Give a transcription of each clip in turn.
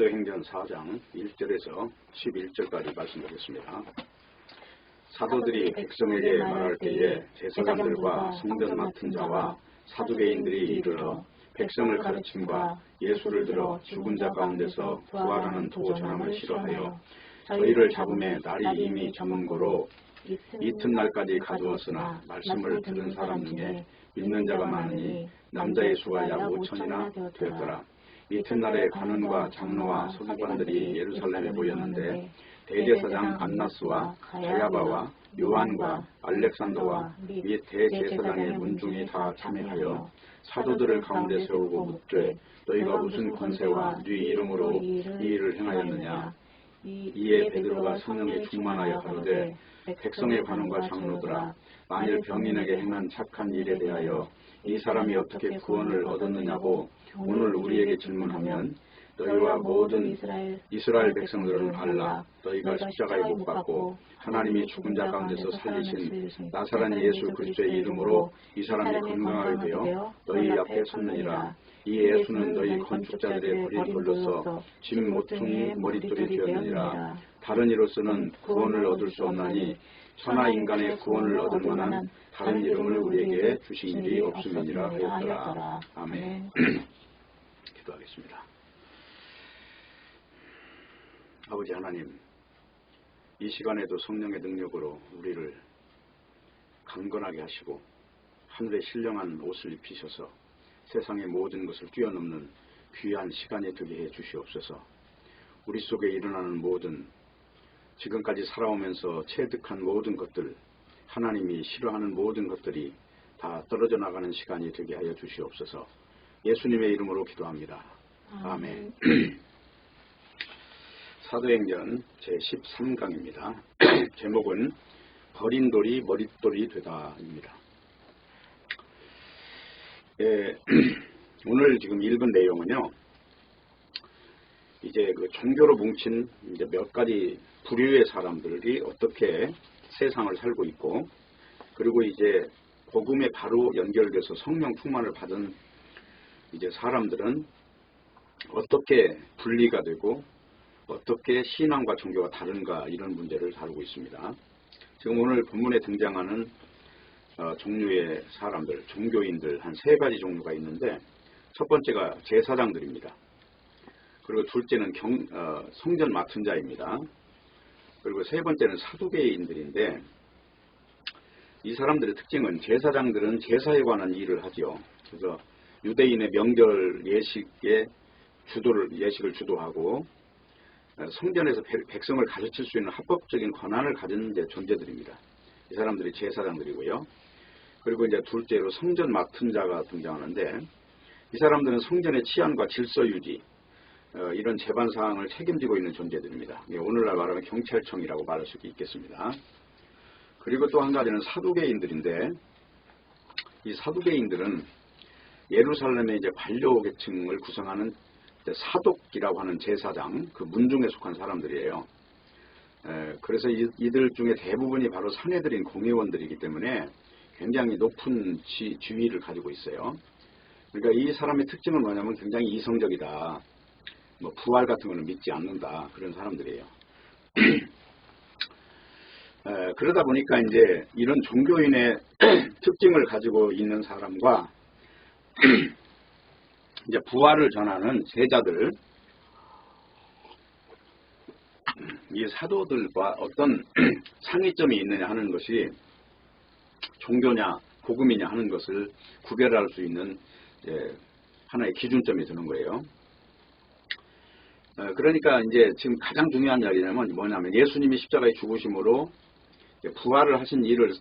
사도행전 4장 1절에서 11절까지 말씀드리겠습니다. 사도들이 백성에게 말할 때에 제사장들과 성전 맡은 자와 사두개인들이 이르러 백성을 가르침과 예수를 들어 죽은 자 가운데서 부활하는 도 전함을 싫어하여 저희를 잡음에 날이 이미 저문 고로 이튿날까지 가두었으나 말씀을 들은 사람 중에 믿는 자가 많으니 남자의 수가 약 5천이나 되었더라. 이튿날에 관원과 장로와 서기관들이 예루살렘에 모였는데 대제사장 안나스와 가야바와 요한과 알렉산더와 및 대제사장의 문중이 다 참여하여 사도들을 가운데 세우고 묻되 너희가 무슨 권세와 네 이름으로 이 일을 행하였느냐. 이에 베드로가 성령에 충만하여 가로되 백성의 관원과 장로들아, 만일 병인에게 행한 착한 일에 대하여 이 사람이 어떻게 구원을 얻었느냐고 오늘 우리에게 질문하면 너희와 모든 이스라엘 백성들은 알라. 너희가 십자가에 못 박고 하나님이 죽은 자 가운데서 살리신 나사렛 예수 그리스도의 이름으로 이 사람이 건강하게 되어 너희 앞에 섰느니라. 이 예수는 너희 건축자들의 버린 돌로서 짐 모퉁이 머릿돌이 되었느니라. 다른 이로서는 구원을 얻을 수 없나니 천하 인간의 구원을 얻을 만한 다른 이름을 우리에게 주신 일이 없음이니라 하였더라. 아멘. 기도하겠습니다. 아버지 하나님, 이 시간에도 성령의 능력으로 우리를 강건하게 하시고 하늘의 신령한 옷을 입히셔서 세상의 모든 것을 뛰어넘는 귀한 시간이 되게 해 주시옵소서. 우리 속에 일어나는 모든 지금까지 살아오면서 체득한 모든 것들, 하나님이 싫어하는 모든 것들이 다 떨어져 나가는 시간이 되게 하여 주시옵소서. 예수님의 이름으로 기도합니다. 아멘. 사도행전 제13강입니다. 제목은 버린 돌이 머릿돌이 되다입니다. 오늘 지금 읽은 내용은요, 이제 그 종교로 뭉친 이제 몇 가지 부류의 사람들이 어떻게 세상을 살고 있고, 그리고 이제 복음에 바로 연결돼서 성령 충만을 받은 이제 사람들은 어떻게 분리가 되고 어떻게 신앙과 종교가 다른가, 이런 문제를 다루고 있습니다. 지금 오늘 본문에 등장하는 종류의 사람들, 종교인들 한 3가지 종류가 있는데, 첫 번째가 제사장들입니다. 그리고 둘째는 성전 맡은 자입니다. 그리고 세 번째는 사두개인들인데, 이 사람들의 특징은 제사장들은 제사에 관한 일을 하죠. 그래서 유대인의 명절 예식을 주도하고 성전에서 백성을 가르칠 수 있는 합법적인 권한을 가진 존재들입니다. 이 사람들이 제사장들이고요. 그리고 이제 둘째로 성전 맡은 자가 등장하는데, 이 사람들은 성전의 치안과 질서 유지, 이런 재반 사항을 책임지고 있는 존재들입니다. 오늘날 말하면 경찰청이라고 말할 수 있겠습니다. 그리고 또 한 가지는 사두개인들인데, 이 사두개인들은 예루살렘의 이제 관료계층을 구성하는 사독이라고 하는 제사장, 그 문중에 속한 사람들이에요. 그래서 이들 중에 대부분이 바로 사내들인 공회원들이기 때문에 굉장히 높은 지위를 가지고 있어요. 그러니까 이 사람의 특징은 뭐냐면 굉장히 이성적이다. 뭐 부활 같은 거는 믿지 않는다. 그런 사람들이에요. 그러다 보니까 이제 이런 종교인의 특징을 가지고 있는 사람과 이제 부활을 전하는 제자들, 이 사도들과 어떤 상위점이 있느냐 하는 것이 종교냐 복음이냐 하는 것을 구별할 수 있는 하나의 기준점이 되는 거예요. 그러니까 이제 지금 가장 중요한 이야기냐면 뭐냐면, 예수님이 십자가에 죽으심으로 부활을 하신 일을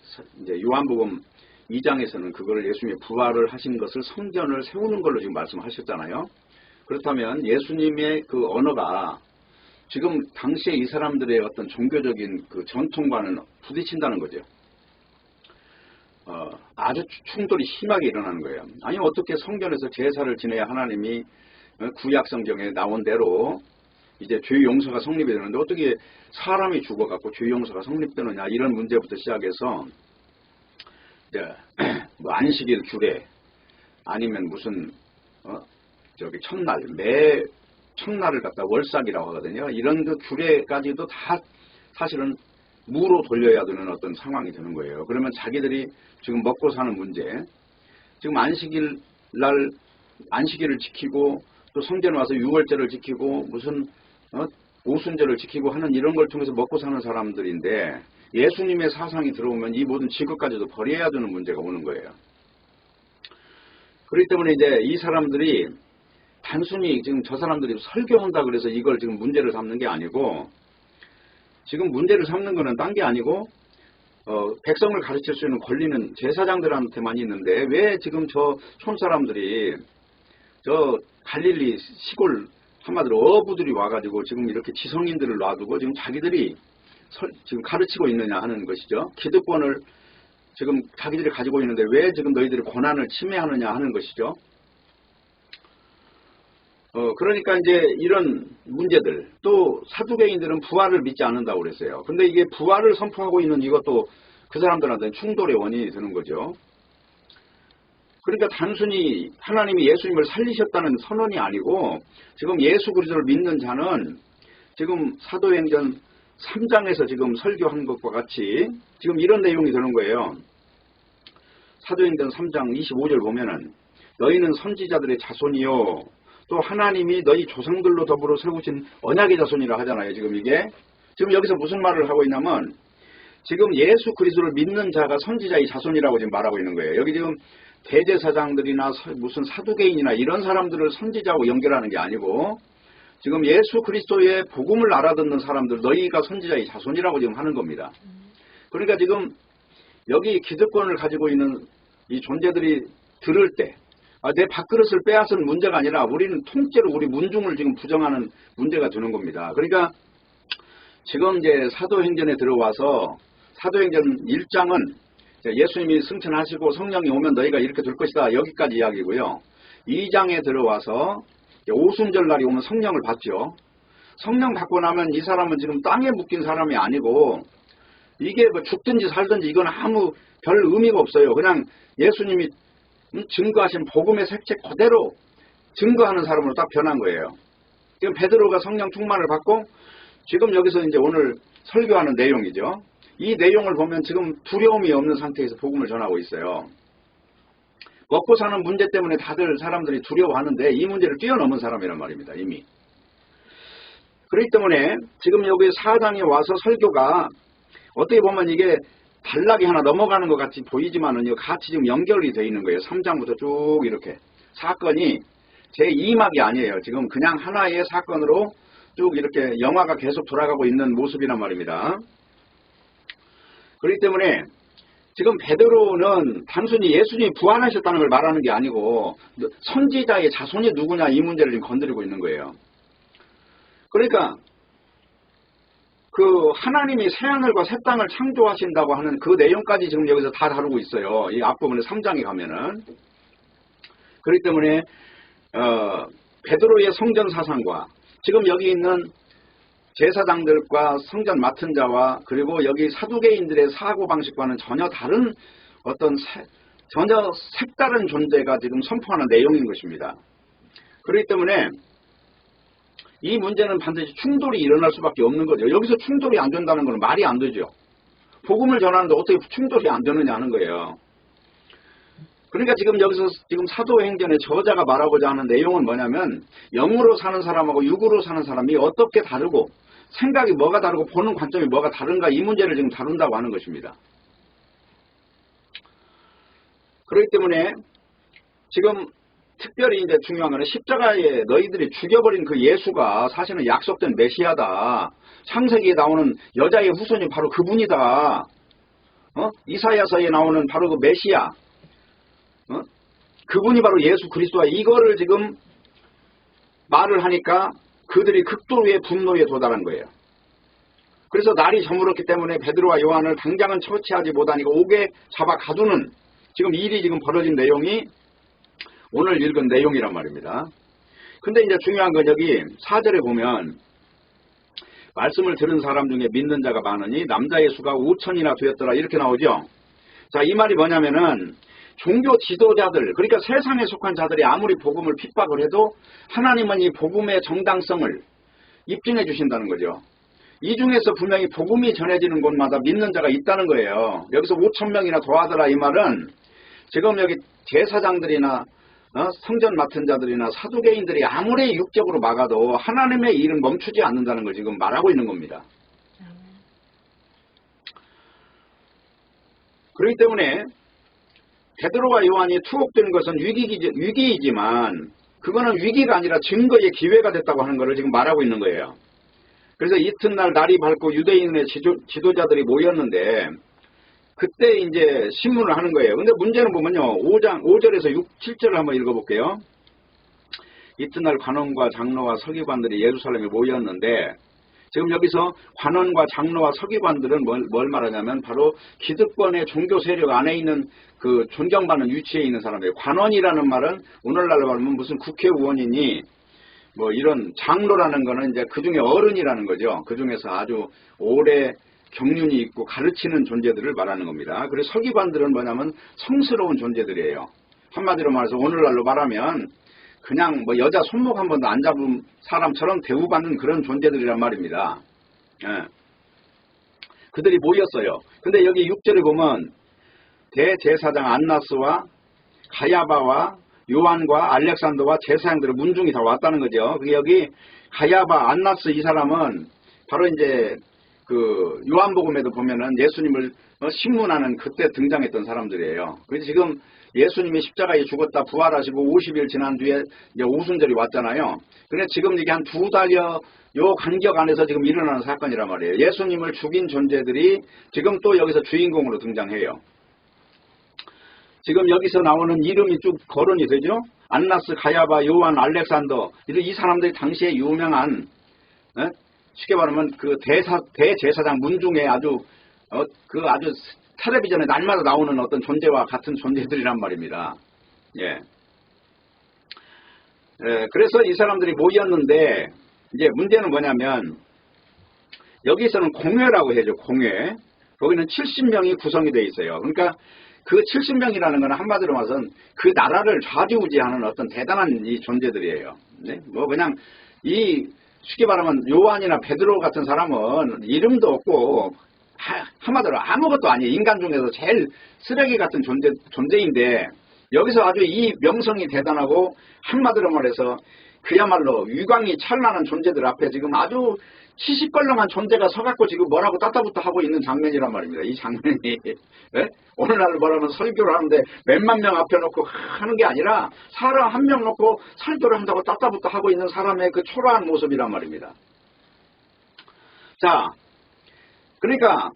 이제 요한복음 2장에서는 그거를 예수님이 부활을 하신 것을 성전을 세우는 걸로 지금 말씀하셨잖아요. 그렇다면 예수님의 그 언어가 지금 당시에 이 사람들의 어떤 종교적인 그 전통과는 부딪힌다는 거죠. 아주 충돌이 심하게 일어나는 거예요. 아니, 어떻게 성전에서 제사를 지내야 하나님이 구약 성경에 나온 대로 이제 죄 용서가 성립이 되는데, 어떻게 사람이 죽어갖고 죄 용서가 성립되느냐, 이런 문제부터 시작해서 뭐 안식일 규례, 아니면 무슨 첫날 매 청나를 갖다 월삭이라고 하거든요. 이런 그 규례까지도 다 사실은 무로 돌려야 되는 어떤 상황이 되는 거예요. 그러면 자기들이 지금 먹고 사는 문제, 지금 안식일을 지키고 또 성전에 와서 유월절을 지키고 무슨 오순절을 지키고 하는 이런 걸 통해서 먹고 사는 사람들인데 예수님의 사상이 들어오면 이 모든 직업까지도 버려야 되는 문제가 오는 거예요. 그렇기 때문에 이제 이 사람들이 단순히 지금 저 사람들이 설교한다 그래서 이걸 지금 문제를 삼는 게 아니고, 지금 문제를 삼는 거는 딴 게 아니고 백성을 가르칠 수 있는 권리는 제사장들한테만 있는데 왜 지금 저 촌사람들이 저 갈릴리 시골 한마디로 어부들이 와가지고 지금 이렇게 지성인들을 놔두고 지금 자기들이 지금 가르치고 있느냐 하는 것이죠. 기득권을 지금 자기들이 가지고 있는데 왜 지금 너희들이 권한을 침해하느냐 하는 것이죠. 그러니까 이제 이런 문제들, 또 사두개인들은 부활을 믿지 않는다고 그랬어요. 근데 이게 부활을 선포하고 있는 이것도 그 사람들한테는 충돌의 원인이 되는 거죠. 그러니까 단순히 하나님이 예수님을 살리셨다는 선언이 아니고 지금 예수 그리스도를 믿는 자는 지금 사도행전 3장에서 지금 설교한 것과 같이 지금 이런 내용이 되는 거예요. 사도행전 3장 25절 보면은 너희는 선지자들의 자손이요 또 하나님이 너희 조상들로 더불어 세우신 언약의 자손이라 하잖아요. 지금 이게 지금 여기서 무슨 말을 하고 있냐면 지금 예수 그리스도를 믿는 자가 선지자의 자손이라고 지금 말하고 있는 거예요. 여기 지금 대제사장들이나 무슨 사두개인이나 이런 사람들을 선지자하고 연결하는 게 아니고 지금 예수 그리스도의 복음을 알아듣는 사람들, 너희가 선지자의 자손이라고 지금 하는 겁니다. 그러니까 지금 여기 기득권을 가지고 있는 이 존재들이 들을 때 내 밥그릇을 빼앗은 문제가 아니라 우리는 통째로 우리 문중을 지금 부정하는 문제가 되는 겁니다. 그러니까 지금 이제 사도행전에 들어와서 사도행전 1장은 예수님이 승천하시고 성령이 오면 너희가 이렇게 될 것이다. 여기까지 이야기고요. 2장에 들어와서 오순절 날이 오면 성령을 받죠. 성령 받고 나면 이 사람은 지금 땅에 묶인 사람이 아니고 이게 뭐 죽든지 살든지 이건 아무 별 의미가 없어요. 그냥 예수님이 증거하신 복음의 색채 그대로 증거하는 사람으로 딱 변한 거예요. 지금 베드로가 성령 충만을 받고 지금 여기서 이제 오늘 설교하는 내용이죠. 이 내용을 보면 지금 두려움이 없는 상태에서 복음을 전하고 있어요. 먹고 사는 문제 때문에 다들 사람들이 두려워하는데 이 문제를 뛰어넘은 사람이란 말입니다. 이미. 그렇기 때문에 지금 여기 4장에 와서 설교가 어떻게 보면 이게 단락이 하나 넘어가는 것 같이 보이지만은요, 같이 지금 연결이 되어 있는 거예요. 3장부터 쭉 이렇게. 사건이 제2막이 아니에요. 지금 그냥 하나의 사건으로 쭉 이렇게 영화가 계속 돌아가고 있는 모습이란 말입니다. 그렇기 때문에 지금 베드로는 단순히 예수님이 부활하셨다는 걸 말하는 게 아니고 선지자의 자손이 누구냐 이 문제를 지금 건드리고 있는 거예요. 그러니까 그 하나님이 새하늘과 새 땅을 창조하신다고 하는 그 내용까지 지금 여기서 다 다루고 있어요. 이 앞부분에 3장에 가면은. 그렇기 때문에 베드로의 성전 사상과 지금 여기 있는 제사장들과 성전 맡은 자와 그리고 여기 사두개인들의 사고방식과는 전혀 다른 어떤 전혀 색다른 존재가 지금 선포하는 내용인 것입니다. 그렇기 때문에 이 문제는 반드시 충돌이 일어날 수밖에 없는 거죠. 여기서 충돌이 안 된다는 건 말이 안 되죠. 복음을 전하는데 어떻게 충돌이 안 되느냐 하는 거예요. 그러니까 지금 여기서 지금 사도행전의 저자가 말하고자 하는 내용은 뭐냐면 영으로 사는 사람하고 육으로 사는 사람이 어떻게 다르고 생각이 뭐가 다르고 보는 관점이 뭐가 다른가 이 문제를 지금 다룬다고 하는 것입니다. 그렇기 때문에 지금 특별히 이제 중요한 거는 십자가에 너희들이 죽여버린 그 예수가 사실은 약속된 메시아다. 창세기에 나오는 여자의 후손이 바로 그분이다. 이사야서에 나오는 바로 그 메시아. 그분이 바로 예수 그리스도와 이거를 지금 말을 하니까 그들이 극도의 분노에 도달한 거예요. 그래서 날이 저물었기 때문에 베드로와 요한을 당장은 처치하지 못하니까 옥에 잡아 가두는 지금 일이 지금 벌어진 내용이 오늘 읽은 내용이란 말입니다. 근데 이제 중요한 건 여기 4절에 보면 말씀을 들은 사람 중에 믿는 자가 많으니 남자의 수가 5천이나 되었더라 이렇게 나오죠. 자, 이 말이 뭐냐면은 종교 지도자들, 그러니까 세상에 속한 자들이 아무리 복음을 핍박을 해도 하나님은 이 복음의 정당성을 입증해 주신다는 거죠. 이 중에서 분명히 복음이 전해지는 곳마다 믿는 자가 있다는 거예요. 여기서 5,000명이나 더하더라 이 말은 지금 여기 제사장들이나 성전 맡은 자들이나 사두개인들이 아무리 육적으로 막아도 하나님의 일은 멈추지 않는다는 걸 지금 말하고 있는 겁니다. 그렇기 때문에 베드로와 요한이 투옥되는 것은 위기이지만 그거는 위기가 아니라 증거의 기회가 됐다고 하는 것을 지금 말하고 있는 거예요. 그래서 이튿날 날이 밝고 유대인의 지도자들이 모였는데 그때 이제 신문을 하는 거예요. 근데 문제는 보면요. 5절에서 7절을 한번 읽어볼게요. 이튿날 관원과 장로와 서기관들이 예루살렘에 모였는데 지금 여기서 관원과 장로와 서기관들은 뭘 말하냐면 바로 기득권의 종교 세력 안에 있는 그 존경받는 위치에 있는 사람이에요. 관원이라는 말은 오늘날로 말하면 무슨 국회의원이니 뭐 이런 장로라는 거는 이제 그 중에 어른이라는 거죠. 그 중에서 아주 오래 경륜이 있고 가르치는 존재들을 말하는 겁니다. 그리고 서기관들은 뭐냐면 성스러운 존재들이에요. 한마디로 말해서 오늘날로 말하면 그냥 뭐 여자 손목 한 번도 안 잡은 사람처럼 대우받는 그런 존재들이란 말입니다. 예. 그들이 모였어요. 근데 여기 6절에 보면 대제사장 안나스와 가야바와 요한과 알렉산더와 제사장들의 문중이 다 왔다는 거죠. 그게 여기 가야바, 안나스 이 사람은 바로 이제 그 요한복음에도 보면은 예수님을 신문하는 그때 등장했던 사람들이에요. 그래서 지금 예수님이 십자가에 죽었다 부활하시고 50일 지난 뒤에 이제 오순절이 왔잖아요. 그래서 지금 이게 한 2달여 요 간격 안에서 지금 일어나는 사건이란 말이에요. 예수님을 죽인 존재들이 지금 또 여기서 주인공으로 등장해요. 지금 여기서 나오는 이름이 쭉 거론이 되죠. 안나스, 가야바, 요한, 알렉산더 이 사람들이 당시에 유명한 쉽게 말하면 그 대제사장 문중에 아주 아주 텔레비전에 날마다 나오는 어떤 존재와 같은 존재들이란 말입니다. 예. 그래서 이 사람들이 모였는데 이제 문제는 뭐냐면 여기서는 공회라고 해죠. 공회. 거기는 70명이 구성이 되어 있어요. 그러니까 그 70명이라는 건 한마디로 말해서는 그 나라를 좌지우지하는 어떤 대단한 이 존재들이에요. 네? 뭐 그냥 쉽게 말하면 요한이나 베드로 같은 사람은 이름도 없고 한마디로 아무것도 아니에요. 인간 중에서 제일 쓰레기 같은 존재인데 여기서 아주 이 명성이 대단하고 한마디로 말해서 그야말로 위광이 찬란한 존재들 앞에 지금 아주 시시껄렁한 존재가 서갖고 지금 뭐라고 따따붙어 하고 있는 장면이란 말입니다. 이 장면이 네? 오늘날 뭐라면 설교를 하는데 몇만 명 앞에 놓고 하는 게 아니라 사람 한 명 놓고 설교를 한다고 따따붙어 하고 있는 사람의 그 초라한 모습이란 말입니다. 자, 그러니까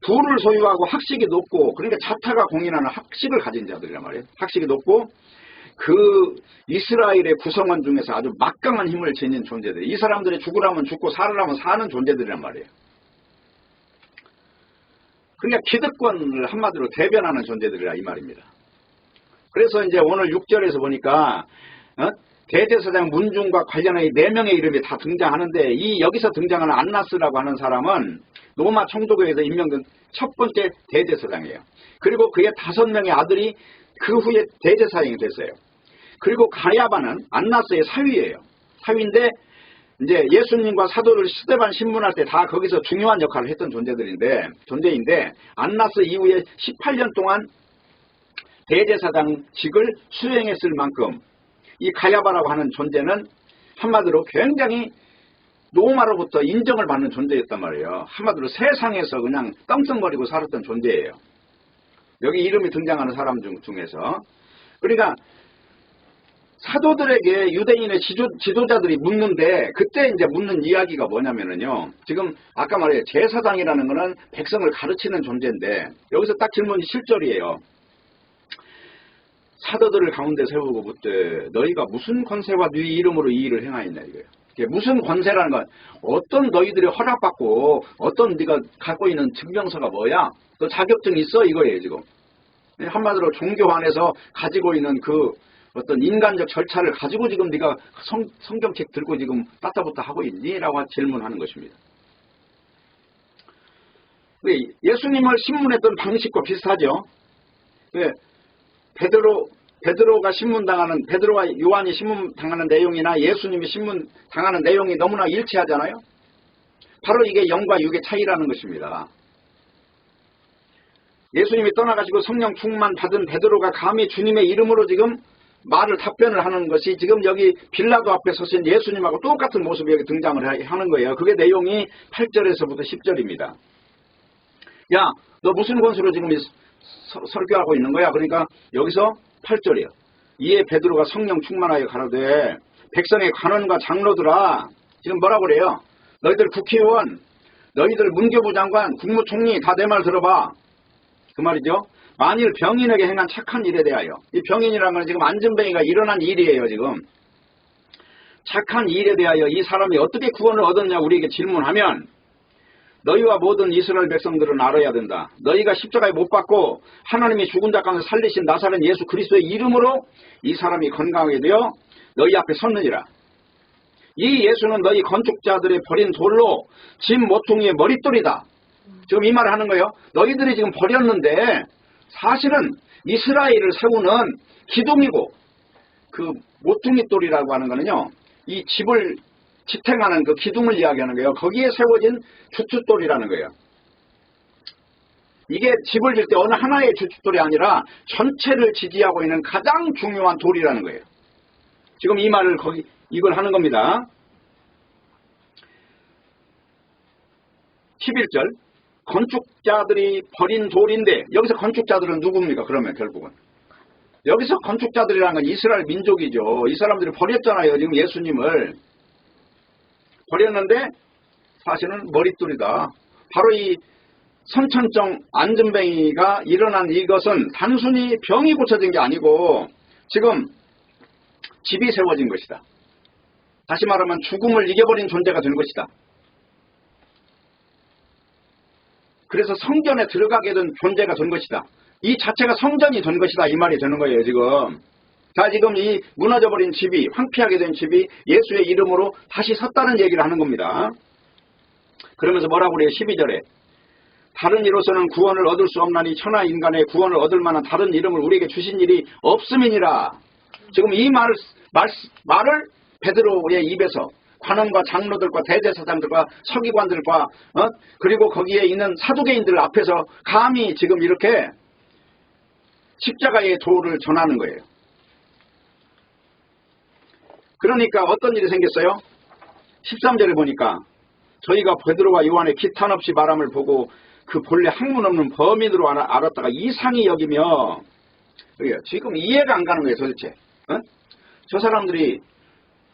부를 소유하고 학식이 높고 그러니까 자타가 공인하는 학식을 가진 자들이란 말이에요. 학식이 높고 그 이스라엘의 구성원 중에서 아주 막강한 힘을 지닌 존재들. 이 사람들이 죽으라면 죽고 살으라면 사는 존재들이란 말이에요. 그러니까 기득권을 한마디로 대변하는 존재들이라 이 말입니다. 그래서 이제 오늘 6절에서 보니까 대제사장 문중과 관련해 4명의 이름이 다 등장하는데 이 여기서 등장하는 안나스라고 하는 사람은 로마 총독회에서 임명된 첫 번째 대제사장이에요. 그리고 그의 5명의 아들이 그 후에 대제사장이 됐어요. 그리고 가야바는 안나스의 사위예요. 사위인데 이제 예수님과 사도를 스데반 신문할 때 다 거기서 중요한 역할을 했던 존재인데 안나스 이후에 18년 동안 대제사장직을 수행했을 만큼 이 가야바라고 하는 존재는 한마디로 굉장히 로마로부터 인정을 받는 존재였단 말이에요. 한마디로 세상에서 그냥 떵떵거리고 살았던 존재예요. 여기 이름이 등장하는 사람 중에서. 그러니까 사도들에게 유대인의 지도자들이 묻는데 그때 이제 묻는 이야기가 뭐냐면요. 지금 아까 말해 제사장이라는 거는 백성을 가르치는 존재인데 여기서 딱 질문이 7절이에요. 사도들을 가운데 세우고 묻되 너희가 무슨 권세와 네 이름으로 이 일을 행하였냐 이거예요. 이게 무슨 권세라는 건 어떤 너희들이 허락받고 어떤 네가 갖고 있는 증명서가 뭐야? 너 자격증 있어? 이거예요 지금. 한마디로 종교 안에서 가지고 있는 그 어떤 인간적 절차를 가지고 지금 네가 성경책 들고 지금 따따붙다 하고 있니? 라고 질문하는 것입니다. 예수님을 신문했던 방식과 비슷하죠. 베드로가 신문당하는, 베드로와 요한이 신문당하는 내용이나 예수님이 신문당하는 내용이 너무나 일치하잖아요. 바로 이게 영과 육의 차이라는 것입니다. 예수님이 떠나가시고 성령 충만 받은 베드로가 감히 주님의 이름으로 지금 답변을 하는 것이 지금 여기 빌라도 앞에 서신 예수님하고 똑같은 모습이 여기 등장을 하는 거예요. 그게 내용이 8절에서부터 10절입니다. 야, 너 무슨 권수로 지금 설교하고 있는 거야? 그러니까 여기서 8절이에요. 이에 베드로가 성령 충만하여 가로되 백성의 관원과 장로들아, 지금 뭐라고 그래요? 너희들 국회의원, 너희들 문교부 장관, 국무총리 다 내 말 들어봐. 그 말이죠. 만일 병인에게 행한 착한 일에 대하여, 이 병인이라는 건 지금 안전뱅이가 일어난 일이에요. 지금 착한 일에 대하여 이 사람이 어떻게 구원을 얻었냐 우리에게 질문하면, 너희와 모든 이스라엘 백성들은 알아야 된다. 너희가 십자가에 못 박고 하나님이 죽은 자 가운데 살리신 나사렛 예수 그리스도의 이름으로 이 사람이 건강하게 되어 너희 앞에 섰느니라. 이 예수는 너희 건축자들의 버린 돌로 진 모퉁이의 머릿돌이다. 지금 이 말을 하는 거예요. 너희들이 지금 버렸는데 사실은 이스라엘을 세우는 기둥이고, 그 모퉁이 돌이라고 하는 거는요, 이 집을 지탱하는 그 기둥을 이야기하는 거예요. 거기에 세워진 주춧돌이라는 거예요. 이게 집을 질 때 어느 하나의 주춧돌이 아니라 전체를 지지하고 있는 가장 중요한 돌이라는 거예요. 지금 이 말을 이걸 하는 겁니다. 11절, 건축자들이 버린 돌인데, 여기서 건축자들은 누굽니까? 그러면 결국은 여기서 건축자들이라는 건 이스라엘 민족이죠. 이 사람들이 버렸잖아요. 지금 예수님을 버렸는데 사실은 머릿돌이다. 바로 이 선천성 안전뱅이가 일어난 이것은 단순히 병이 고쳐진 게 아니고 지금 집이 세워진 것이다. 다시 말하면 죽음을 이겨버린 존재가 된 것이다. 그래서 성전에 들어가게 된 존재가 된 것이다. 이 자체가 성전이 된 것이다. 이 말이 되는 거예요. 지금. 자, 지금 이 무너져버린 집이, 황폐하게 된 집이 예수의 이름으로 다시 섰다는 얘기를 하는 겁니다. 그러면서 뭐라고 그래요? 12절에 다른 이로서는 구원을 얻을 수 없나니 천하 인간의 구원을 얻을 만한 다른 이름을 우리에게 주신 일이 없음이니라. 지금 이 말을 베드로의 입에서 관원과 장로들과 대제사장들과 서기관들과 그리고 거기에 있는 사두개인들 앞에서 감히 지금 이렇게 십자가의 도를 전하는 거예요. 그러니까 어떤 일이 생겼어요? 13절에 보니까 저희가 베드로와 요한의 기탄 없이 말함을 보고 그 본래 학문 없는 범인으로 알았다가 이상히 여기며, 지금 이해가 안 가는 거예요. 도대체 저 사람들이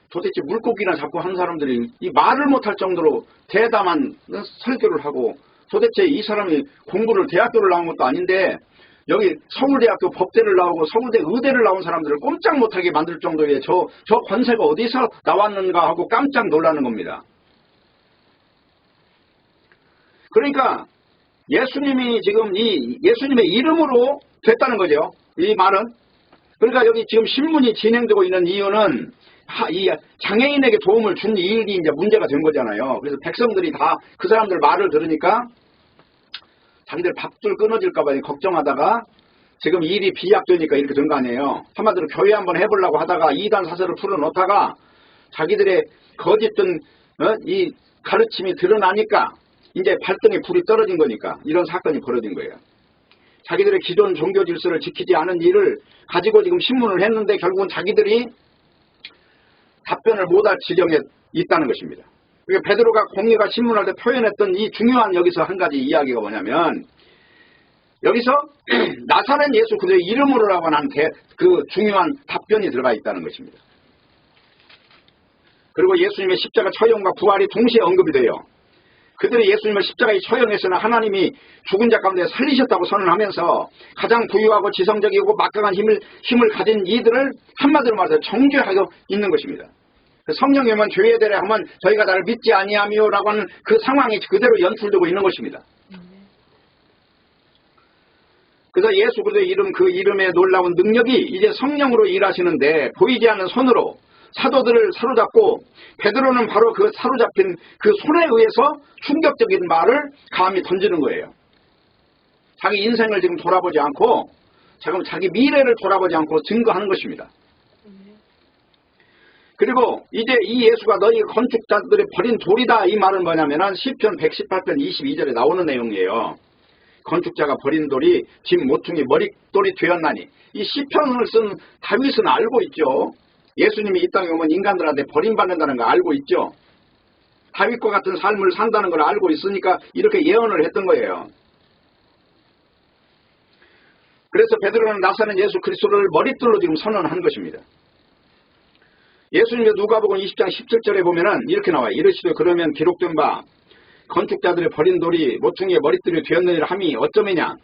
도대체 물고기나 잡고 하는 사람들이 이 말을 못할 정도로 대담한 설교를 하고, 도대체 이 사람이 공부를 대학교를 나온 것도 아닌데 여기 서울대학교 법대를 나오고 서울대 의대를 나온 사람들을 꼼짝 못하게 만들 정도의 저 권세가 어디서 나왔는가 하고 깜짝 놀라는 겁니다. 그러니까 예수님이 지금 이 예수님의 이름으로 됐다는 거죠. 이 말은. 그러니까 여기 지금 신문이 진행되고 있는 이유는 이 장애인에게 도움을 준 일이 이제 문제가 된 거잖아요. 그래서 백성들이 다 그 사람들 말을 들으니까 자기들 밥줄 끊어질까봐 걱정하다가 지금 일이 비약되니까 이렇게 된 거 아니에요. 한마디로 교회 한번 해보려고 하다가 이단 사설을 풀어놓다가 자기들의 거짓된 이 가르침이 드러나니까 이제 발등에 불이 떨어진 거니까 이런 사건이 벌어진 거예요. 자기들의 기존 종교 질서를 지키지 않은 일을 가지고 지금 신문을 했는데 결국은 자기들이 답변을 못할 지경에 있다는 것입니다. 그러니까 베드로가 공의가 신문할 때 표현했던 이 중요한 여기서 한 가지 이야기가 뭐냐면, 여기서 나사렛 예수 그들의 이름으로라고 하는 그 중요한 답변이 들어가 있다는 것입니다. 그리고 예수님의 십자가 처형과 부활이 동시에 언급이 돼요. 그들이 예수님을 십자가에 처형했으나 하나님이 죽은 자 가운데 살리셨다고 선언하면서 가장 부유하고 지성적이고 막강한 힘을 가진 이들을 한마디로 말해서 정죄하고 있는 것입니다. 성령이 오면 죄에 대해 하면 저희가 나를 믿지 아니하며라고 하는 그 상황이 그대로 연출되고 있는 것입니다. 그래서 예수 그리스도의 이름, 그 이름의 놀라운 능력이 이제 성령으로 일하시는데 보이지 않는 손으로 사도들을 사로잡고, 베드로는 바로 그 사로잡힌 그 손에 의해서 충격적인 말을 감히 던지는 거예요. 자기 인생을 지금 돌아보지 않고 잠깐 자기 미래를 돌아보지 않고 증거하는 것입니다. 그리고 이제 이 예수가 너희 건축자들이 버린 돌이다 이 말은 뭐냐면은 시편 118편 22절에 나오는 내용이에요. 건축자가 버린 돌이 집 모퉁이 머릿돌이 되었나니. 이 시편을 쓴 다윗은 알고 있죠. 예수님이 이 땅에 오면 인간들한테 버림받는다는 거 알고 있죠. 다윗과 같은 삶을 산다는 걸 알고 있으니까 이렇게 예언을 했던 거예요. 그래서 베드로는 나사렛 예수 그리스도를 머릿돌로 지금 선언한 것입니다. 예수님의 누가복음 20장 17절에 보면은 이렇게 나와요. 이르시되 그러면 기록된 바 건축자들이 버린 돌이 모퉁이의 머릿돌이 되었느니라 함이 어쩌매냐.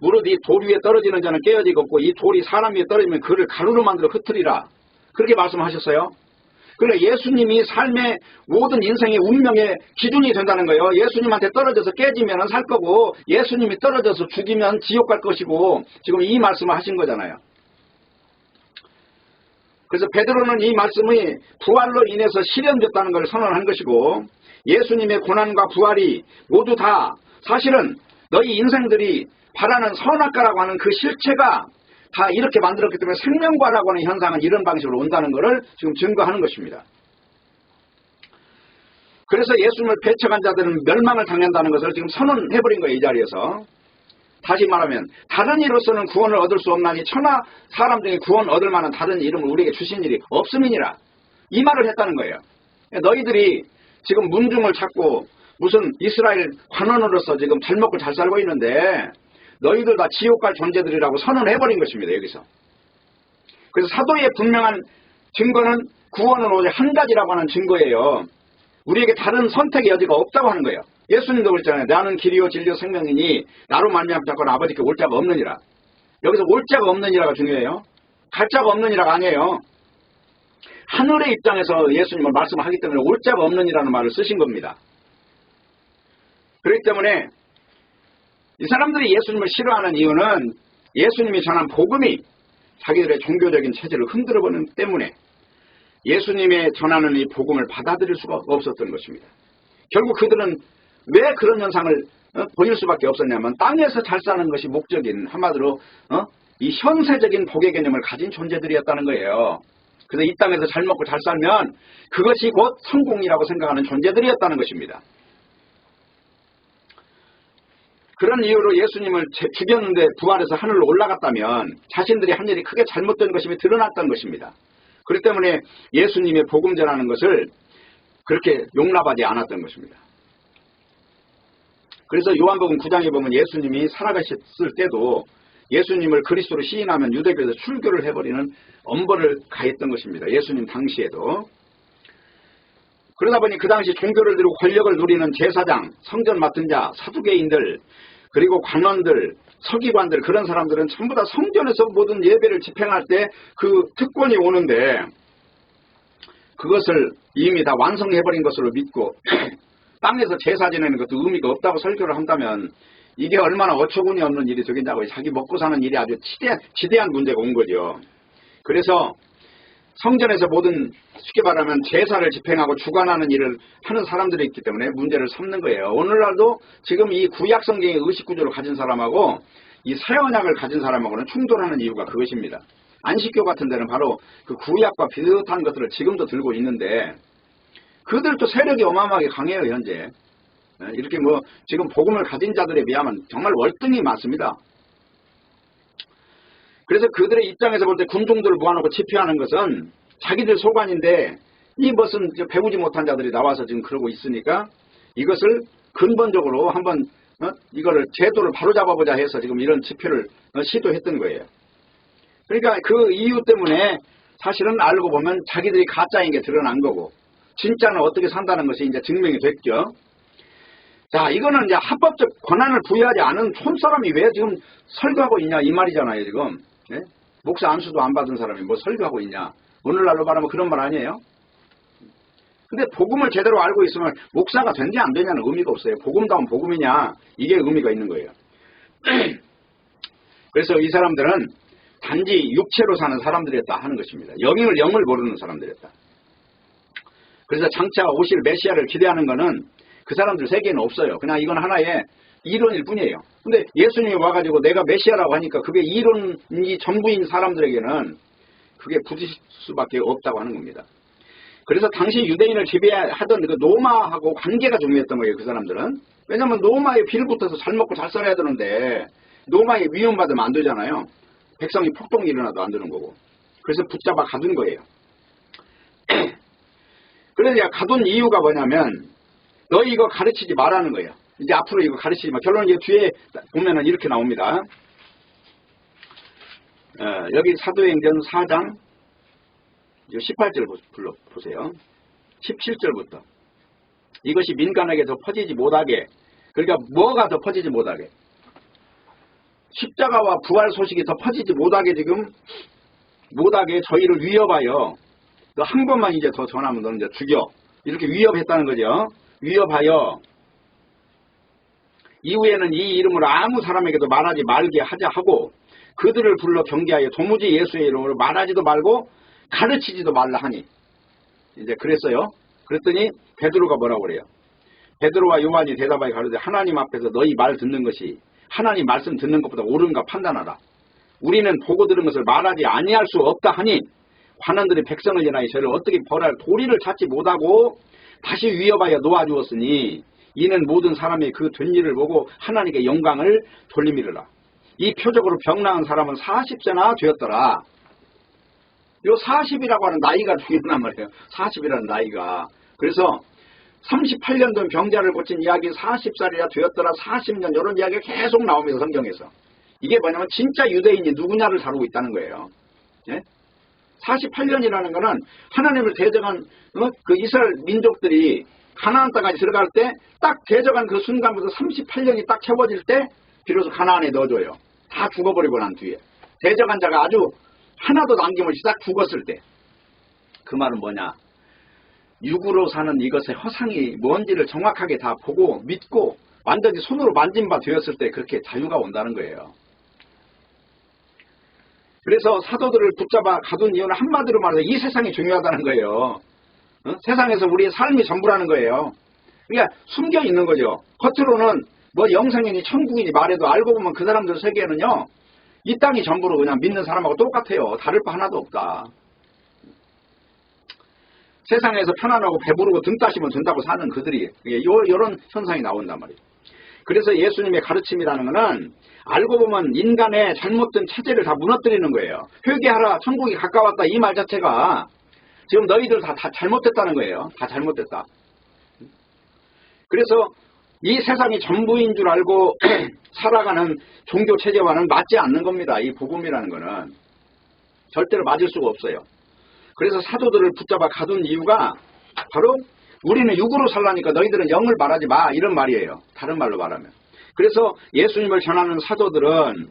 무릇 이 돌 위에 떨어지는 자는 깨어지겠고 이 돌이 사람 위에 떨어지면 그를 가루로 만들어 흩으리라. 그렇게 말씀하셨어요. 그러니까 예수님이 삶의 모든 인생의 운명의 기준이 된다는 거예요. 예수님한테 떨어져서 깨지면 살 거고 예수님이 떨어져서 죽이면 지옥 갈 것이고 지금 이 말씀을 하신 거잖아요. 그래서 베드로는 이 말씀이 부활로 인해서 실현됐다는 걸 선언한 것이고 예수님의 고난과 부활이 모두 다 사실은 너희 인생들이 바라는 선악과라고 하는 그 실체가 다 이렇게 만들었기 때문에 생명과라고 하는 현상은 이런 방식으로 온다는 것을 지금 증거하는 것입니다. 그래서 예수님을 배척한 자들은 멸망을 당한다는 것을 지금 선언해버린 거예요. 이 자리에서. 다시 말하면 다른 이로서는 구원을 얻을 수 없나니 천하 사람 중에 구원 얻을 만한 다른 이름을 우리에게 주신 일이 없음이니라. 이 말을 했다는 거예요. 너희들이 지금 문중을 찾고 무슨 이스라엘 관원으로서 지금 잘 먹고 잘 살고 있는데 너희들 다 지옥 갈 존재들이라고 선언해버린 것입니다. 여기서. 그래서 사도의 분명한 증거는 구원은 오직 한 가지라고 하는 증거예요. 우리에게 다른 선택의 여지가 없다고 하는 거예요. 예수님도 그랬잖아요. 나는 길이요 진리요 생명이니 나로 말미암지 않고는 아버지께 올 자가 없느니라. 여기서 올 자가 없느니라가 중요해요. 갈 자가 없느니라가 아니에요. 하늘의 입장에서 예수님을 말씀하기 때문에 올 자가 없느니라는 말을 쓰신 겁니다. 그렇기 때문에 이 사람들이 예수님을 싫어하는 이유는 예수님이 전한 복음이 자기들의 종교적인 체제를 흔들어버리기 때문에 예수님의 전하는 이 복음을 받아들일 수가 없었던 것입니다. 결국 그들은 왜 그런 현상을 보일 수밖에 없었냐면 땅에서 잘 사는 것이 목적인 한마디로 이 현세적인 복의 개념을 가진 존재들이었다는 거예요. 그래서 이 땅에서 잘 먹고 잘 살면 그것이 곧 성공이라고 생각하는 존재들이었다는 것입니다. 그런 이유로 예수님을 죽였는데 부활해서 하늘로 올라갔다면 자신들이 한 일이 크게 잘못된 것임이 드러났다는 것입니다. 그렇기 때문에 예수님의 복음 전하는 것을 그렇게 용납하지 않았던 것입니다. 그래서 요한복음 9장에 보면 예수님이 살아가셨을 때도 예수님을 그리스도로 시인하면 유대교에서 출교를 해버리는 엄벌을 가했던 것입니다. 예수님 당시에도. 그러다 보니 그 당시 종교를 들고 권력을 누리는 제사장, 성전 맡은 자, 사두개인들, 그리고 관원들, 서기관들 그런 사람들은 전부 다 성전에서 모든 예배를 집행할 때 그 특권이 오는데 그것을 이미 다 완성해버린 것으로 믿고 땅에서 제사 지내는 것도 의미가 없다고 설교를 한다면 이게 얼마나 어처구니 없는 일이 되겠냐고요. 자기 먹고 사는 일이 아주 지대한 문제가 온 거죠. 그래서 성전에서 모든 쉽게 말하면 제사를 집행하고 주관하는 일을 하는 사람들이 있기 때문에 문제를 삼는 거예요. 오늘날도 지금 이 구약 성경의 의식구조를 가진 사람하고 이 새 언약을 가진 사람하고는 충돌하는 이유가 그것입니다. 안식교 같은 데는 바로 그 구약과 비슷한 것들을 지금도 들고 있는데 그들도 세력이 어마어마하게 강해요. 현재. 이렇게 뭐 지금 복음을 가진 자들에 비하면 정말 월등히 많습니다. 그래서 그들의 입장에서 볼 때 군중들을 모아놓고 집회하는 것은 자기들 소관인데 이 무슨 배우지 못한 자들이 나와서 지금 그러고 있으니까 이것을 근본적으로 한번 이거를 제도를 바로잡아보자 해서 지금 이런 집회를 시도했던 거예요. 그러니까 그 이유 때문에 사실은 알고 보면 자기들이 가짜인 게 드러난 거고 진짜는 어떻게 산다는 것이 이제 증명이 됐죠. 자, 이거는 이제 합법적 권한을 부여하지 않은 촌사람이 왜 지금 설교하고 있냐 이 말이잖아요. 지금 네? 목사 안수도 안 받은 사람이 뭐 설교하고 있냐. 오늘날로 말하면 그런 말 아니에요. 근데 복음을 제대로 알고 있으면 목사가 된지 안 되냐는 의미가 없어요. 복음다운 복음이냐 이게 의미가 있는 거예요. 그래서 이 사람들은 단지 육체로 사는 사람들이었다 하는 것입니다. 영을 모르는 사람들이었다. 그래서 장차 오실 메시아를 기대하는 것은 그 사람들 세계에는 없어요. 그냥 이건 하나의 이론일 뿐이에요. 근데 예수님이 와가지고 내가 메시아라고 하니까 그게 이론이 전부인 사람들에게는 그게 부딪힐 수밖에 없다고 하는 겁니다. 그래서 당시 유대인을 지배하던 그 로마하고 관계가 중요했던 거예요. 그 사람들은. 왜냐면 로마에 빌붙어서 잘 먹고 잘 살아야 되는데 로마에 위험받으면 안 되잖아요. 백성이 폭동이 일어나도 안 되는 거고. 그래서 붙잡아 가둔 거예요. 그래서 가둔 이유가 뭐냐면 너희 이거 가르치지 말라는 거예요. 이제 앞으로 이거 가르치지 마. 결론은 이제 뒤에 보면은 이렇게 나옵니다. 여기 사도행전 4장 18절 보세요. 17절부터. 이것이 민간에게 더 퍼지지 못하게. 그러니까 뭐가 더 퍼지지 못하게. 십자가와 부활 소식이 더 퍼지지 못하게 지금 못하게 저희를 위협하여 너 한 번만 이제 더 전하면 너는 이제 죽여. 이렇게 위협했다는 거죠. 위협하여 이후에는 이 이름으로 아무 사람에게도 말하지 말게 하자 하고 그들을 불러 경계하여 도무지 예수의 이름으로 말하지도 말고 가르치지도 말라 하니 이제 그랬어요. 그랬더니 베드로가 뭐라고 그래요? 베드로와 요한이 대답하여 가로되 하나님 앞에서 너희 말 듣는 것이 하나님 말씀 듣는 것보다 옳은가 판단하라. 우리는 보고 들은 것을 말하지 아니할 수 없다 하니 관원들이 백성을 인하여 저를 어떻게 벌할 도리를 찾지 못하고 다시 위협하여 놓아주었으니 이는 모든 사람이 그 된 일을 보고 하나님께 영광을 돌림이르라. 이 표적으로 병나은 사람은 40세나 되었더라. 요 40이라고 하는 나이가 중요한 말이에요. 40이라는 나이가. 그래서 38년 된 병자를 고친 이야기 40살이라 되었더라. 40년 이런 이야기가 계속 나옵니다. 성경에서. 이게 뭐냐면 진짜 유대인이 누구냐를 다루고 있다는 거예요. 예? 48년이라는 거는 하나님을 대적한 그 이스라엘 민족들이 가나안 땅까지 들어갈 때 딱 대적한 그 순간부터 38년이 딱 채워질 때 비로소 가나안에 넣어줘요. 다 죽어버리고 난 뒤에. 대적한 자가 아주 하나도 남김없이 딱 죽었을 때. 그 말은 뭐냐. 육으로 사는 이것의 허상이 뭔지를 정확하게 다 보고 믿고 완전히 손으로 만진 바 되었을 때 그렇게 자유가 온다는 거예요. 그래서 사도들을 붙잡아 가둔 이유는 한마디로 말해서 이 세상이 중요하다는 거예요. 세상에서 우리의 삶이 전부라는 거예요. 그러니까 숨겨 있는 거죠. 겉으로는 뭐 영생이니 천국이니 말해도 알고 보면 그 사람들 세계는요. 이 땅이 전부로 그냥 믿는 사람하고 똑같아요. 다를 바 하나도 없다. 세상에서 편안하고 배부르고 등 따시면 된다고 사는 그들이 이런 현상이 나온단 말이에요. 그래서 예수님의 가르침이라는 것은 알고 보면 인간의 잘못된 체제를 다 무너뜨리는 거예요. 회개하라 천국이 가까웠다 이 말 자체가 지금 너희들 다 잘못됐다는 거예요. 다 잘못됐다. 그래서 이 세상이 전부인 줄 알고 살아가는 종교 체제와는 맞지 않는 겁니다. 이 복음이라는 거는 절대로 맞을 수가 없어요. 그래서 사도들을 붙잡아 가둔 이유가 바로 우리는 육으로 살라니까 너희들은 영을 말하지 마 이런 말이에요. 다른 말로 말하면. 그래서 예수님을 전하는 사도들은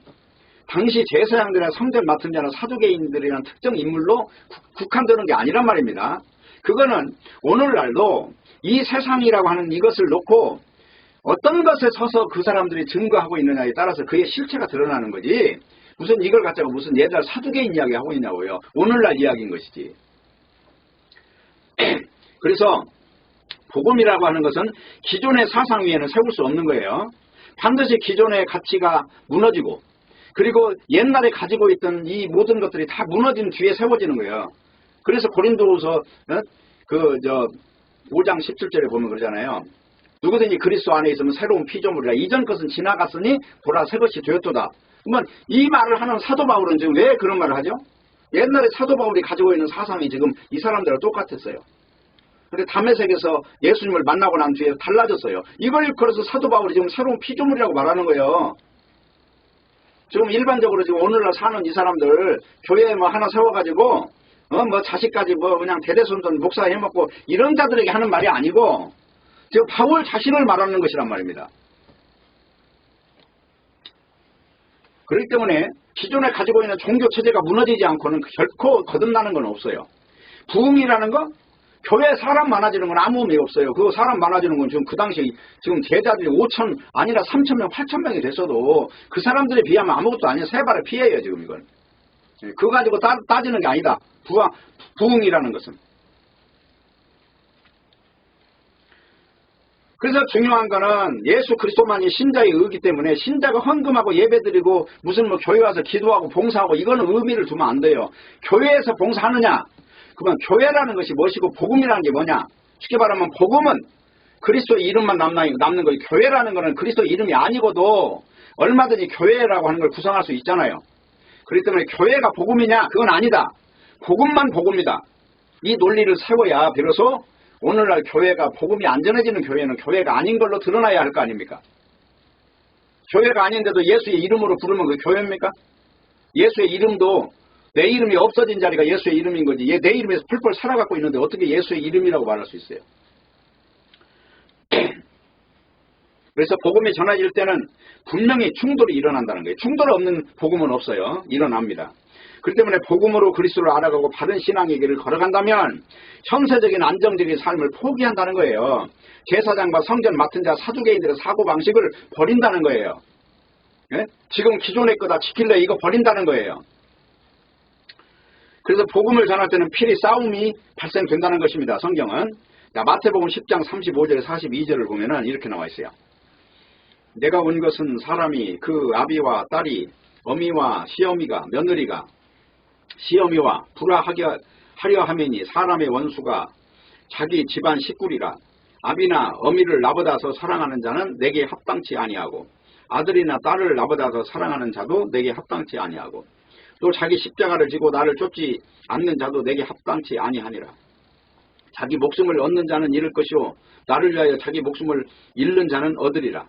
당시 제사장들이나 성전 맡은 자나 사두개인들이라는 특정 인물로 국한되는 게 아니란 말입니다. 그거는 오늘날도 이 세상이라고 하는 이것을 놓고 어떤 것에 서서 그 사람들이 증거하고 있느냐에 따라서 그의 실체가 드러나는 거지 무슨 이걸 갖다가 무슨 옛날 사두개인 이야기 하고 있냐고요. 오늘날 이야기인 것이지. 그래서 복음이라고 하는 것은 기존의 사상 위에는 세울 수 없는 거예요. 반드시 기존의 가치가 무너지고 그리고 옛날에 가지고 있던 이 모든 것들이 다 무너진 뒤에 세워지는 거예요. 그래서 고린도후서 5장 17절에 보면 그러잖아요. 누구든지 그리스도 안에 있으면 새로운 피조물이라 이전 것은 지나갔으니 보라 새 것이 되었도다. 그러면 이 말을 하는 사도 바울은 지금 왜 그런 말을 하죠? 옛날에 사도 바울이 가지고 있는 사상이 지금 이 사람들과 똑같았어요. 근데 담에색에서 예수님을 만나고 난 뒤에 달라졌어요. 이걸 그래서 사도 바울이 지금 새로운 피조물이라고 말하는 거예요. 지금 일반적으로 지금 오늘날 사는 이 사람들 교회에 뭐 하나 세워가지고 뭐 자식까지 뭐 그냥 대대손손 목사 해먹고 이런 자들에게 하는 말이 아니고 지금 바울 자신을 말하는 것이란 말입니다. 그렇기 때문에 기존에 가지고 있는 종교 체제가 무너지지 않고는 결코 거듭나는 건 없어요. 부흥이라는 거 교회 사람 많아지는 건 아무 의미 없어요. 그 사람 많아지는 건 지금 그 당시 지금 제자들이 5천 아니라 3,000명 8,000명이 됐어도 그 사람들에 비하면 아무것도 아니에요. 세 발의 피해예요 지금 이건. 그거 가지고 따지는 게 아니다. 부흥이라는 것은. 그래서 중요한 거는 예수 그리스도만이 신자의 의이기 때문에 신자가 헌금하고 예배드리고 무슨 뭐 교회 와서 기도하고 봉사하고 이거는 의미를 두면 안 돼요. 교회에서 봉사하느냐? 그러면 교회라는 것이 무엇이고 복음이라는 게 뭐냐? 쉽게 말하면 복음은 그리스도의 이름만 남는 거예요. 교회라는 거는 그리스도 이름이 아니고도 얼마든지 교회라고 하는 걸 구성할 수 있잖아요. 그렇기 때문에 교회가 복음이냐? 그건 아니다. 복음만 복음이다. 이 논리를 세워야 비로소 오늘날 교회가 복음이 안전해지는 교회는 교회가 아닌 걸로 드러나야 할 거 아닙니까? 교회가 아닌데도 예수의 이름으로 부르면 그 교회입니까? 예수의 이름도 내 이름이 없어진 자리가 예수의 이름인 거지. 내 이름에서 펄펄 살아가고 있는데 어떻게 예수의 이름이라고 말할 수 있어요? 그래서 복음이 전해질 때는 분명히 충돌이 일어난다는 거예요. 충돌 없는 복음은 없어요. 일어납니다. 그렇기 때문에 복음으로 그리스도를 알아가고 바른 신앙의 길을 걸어간다면 현세적인 안정적인 삶을 포기한다는 거예요. 제사장과 성전 맡은 자 사두개인들의 사고방식을 버린다는 거예요. 예? 지금 기존의 거다 지킬래 이거 버린다는 거예요. 그래서 복음을 전할 때는 필히 싸움이 발생된다는 것입니다. 성경은. 자, 마태복음 10장 35절에 42절을 보면은 이렇게 나와 있어요. 내가 온 것은 사람이 그 아비와 딸이 어미와 시어미가 며느리가 시어미와 불화하려 하매니 사람의 원수가 자기 집안 식구리라. 아비나 어미를 나보다서 사랑하는 자는 내게 합당치 아니하고 아들이나 딸을 나보다서 사랑하는 자도 내게 합당치 아니하고 또 자기 십자가를 지고 나를 쫓지 않는 자도 내게 합당치 아니하니라. 자기 목숨을 얻는 자는 잃을 것이요 나를 위하여 자기 목숨을 잃는 자는 얻으리라.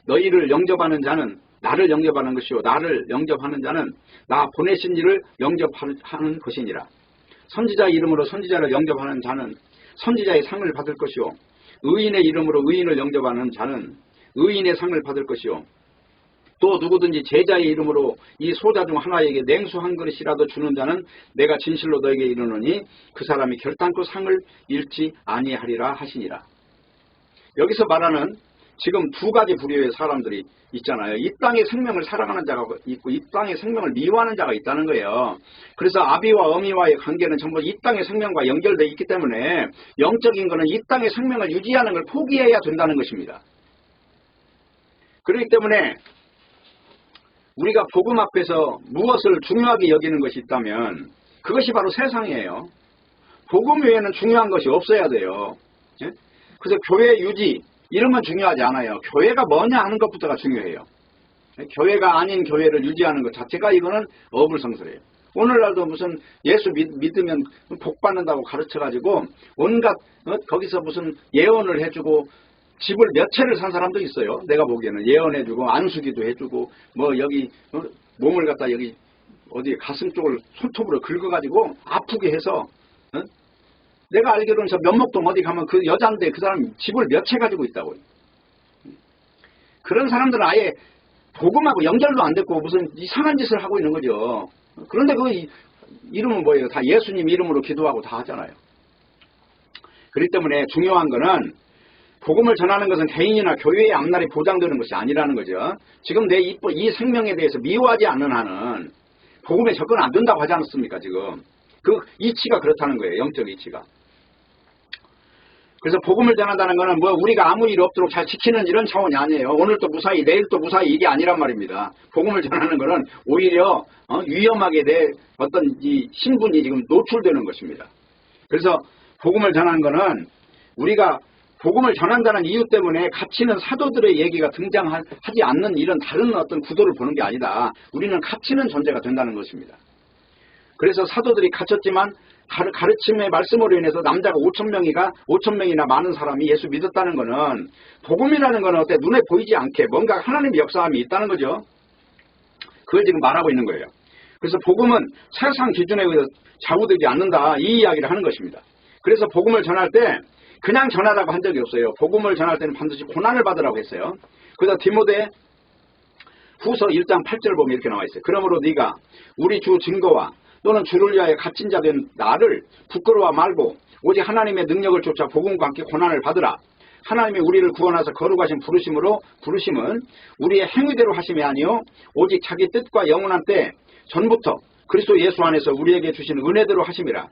너희를 영접하는 자는 나를 영접하는 것이요 나를 영접하는 자는 나 보내신 이를 영접하는 것이니라. 선지자의 이름으로 선지자를 영접하는 자는 선지자의 상을 받을 것이요 의인의 이름으로 의인을 영접하는 자는 의인의 상을 받을 것이요 또 누구든지 제자의 이름으로 이 소자 중 하나에게 냉수 한 그릇이라도 주는 자는 내가 진실로 너에게 이르노니 그 사람이 결단코 상을 잃지 아니하리라 하시니라. 여기서 말하는 지금 두 가지 부류의 사람들이 있잖아요. 이 땅의 생명을 사랑하는 자가 있고 이 땅의 생명을 미워하는 자가 있다는 거예요. 그래서 아비와 어미와의 관계는 전부 이 땅의 생명과 연결되어 있기 때문에 영적인 것은 이 땅의 생명을 유지하는 걸 포기해야 된다는 것입니다. 그렇기 때문에 우리가 복음 앞에서 무엇을 중요하게 여기는 것이 있다면 그것이 바로 세상이에요. 복음 외에는 중요한 것이 없어야 돼요. 그래서 교회 유지 이런 건 중요하지 않아요. 교회가 뭐냐 하는 것부터가 중요해요. 교회가 아닌 교회를 유지하는 것 자체가 이거는 어불성설이에요. 오늘날도 무슨 예수 믿으면 복 받는다고 가르쳐가지고 온갖 거기서 무슨 예언을 해주고 집을 몇 채를 산 사람도 있어요. 내가 보기에는 예언해주고 안수기도 해주고 뭐 여기 몸을 갖다 여기 어디 가슴 쪽을 손톱으로 긁어가지고 아프게 해서 내가 알기로는 저 면목동 어디 가면 그 여자인데 그 사람 집을 몇 채 가지고 있다고요. 그런 사람들은 아예 복음하고 연결도 안 됐고 무슨 이상한 짓을 하고 있는 거죠. 그런데 그 이름은 뭐예요? 다 예수님 이름으로 기도하고 다 하잖아요. 그렇기 때문에 중요한 거는 복음을 전하는 것은 개인이나 교회의 앞날이 보장되는 것이 아니라는 거죠. 지금 내 이 생명에 대해서 미워하지 않는 한은 복음에 접근 안 된다고 하지 않았습니까? 지금 그 이치가 그렇다는 거예요. 영적 이치가. 그래서 복음을 전한다는 것은 뭐 우리가 아무 일 없도록 잘 지키는 이런 차원이 아니에요. 오늘 또 무사히 내일 또 무사히 이게 아니란 말입니다. 복음을 전하는 것은 오히려 위험하게 내 어떤 이 신분이 지금 노출되는 것입니다. 그래서 복음을 전하는 것은 우리가 복음을 전한다는 이유 때문에 갇히는 사도들의 얘기가 등장하지 않는 이런 다른 어떤 구도를 보는 게 아니다. 우리는 갇히는 존재가 된다는 것입니다. 그래서 사도들이 갇혔지만 가르침의 말씀으로 인해서 남자가 5,000명이나 많은 사람이 예수 믿었다는 것은 복음이라는 것은 어때 눈에 보이지 않게 뭔가 하나님의 역사함이 있다는 거죠. 그걸 지금 말하고 있는 거예요. 그래서 복음은 세상 기준에 의해서 좌우되지 않는다 이 이야기를 하는 것입니다. 그래서 복음을 전할 때 그냥 전하라고 한 적이 없어요. 복음을 전할 때는 반드시 고난을 받으라고 했어요. 그래서 디모데 후서 1장 8절 보면 이렇게 나와 있어요. 그러므로 네가 우리 주 증거와 또는 주를 위하여 갇힌 자 된 나를 부끄러워 말고 오직 하나님의 능력을 쫓아 복음과 함께 고난을 받으라. 하나님이 우리를 구원하사 거룩하신 부르심은 우리의 행위대로 하심이 아니요 오직 자기 뜻과 영원한 때 전부터 그리스도 예수 안에서 우리에게 주신 은혜대로 하심이라.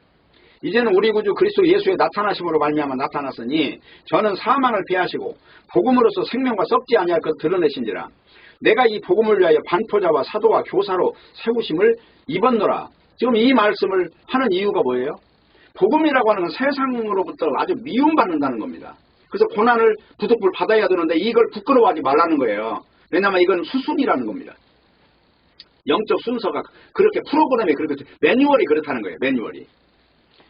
이제는 우리 구주 그리스도 예수의 나타나심으로 말미암아 나타났으니 저는 사망을 피하시고 복음으로서 생명과 썩지 아니할 것 드러내신지라. 내가 이 복음을 위하여 반포자와 사도와 교사로 세우심을 입었노라. 지금 이 말씀을 하는 이유가 뭐예요? 복음이라고 하는 건 세상으로부터 아주 미움받는다는 겁니다. 그래서 고난을 부득불 받아야 되는데 이걸 부끄러워하지 말라는 거예요. 왜냐하면 이건 수순이라는 겁니다. 영적 순서가 그렇게 프로그램이 그렇게 매뉴얼이 그렇다는 거예요. 매뉴얼이.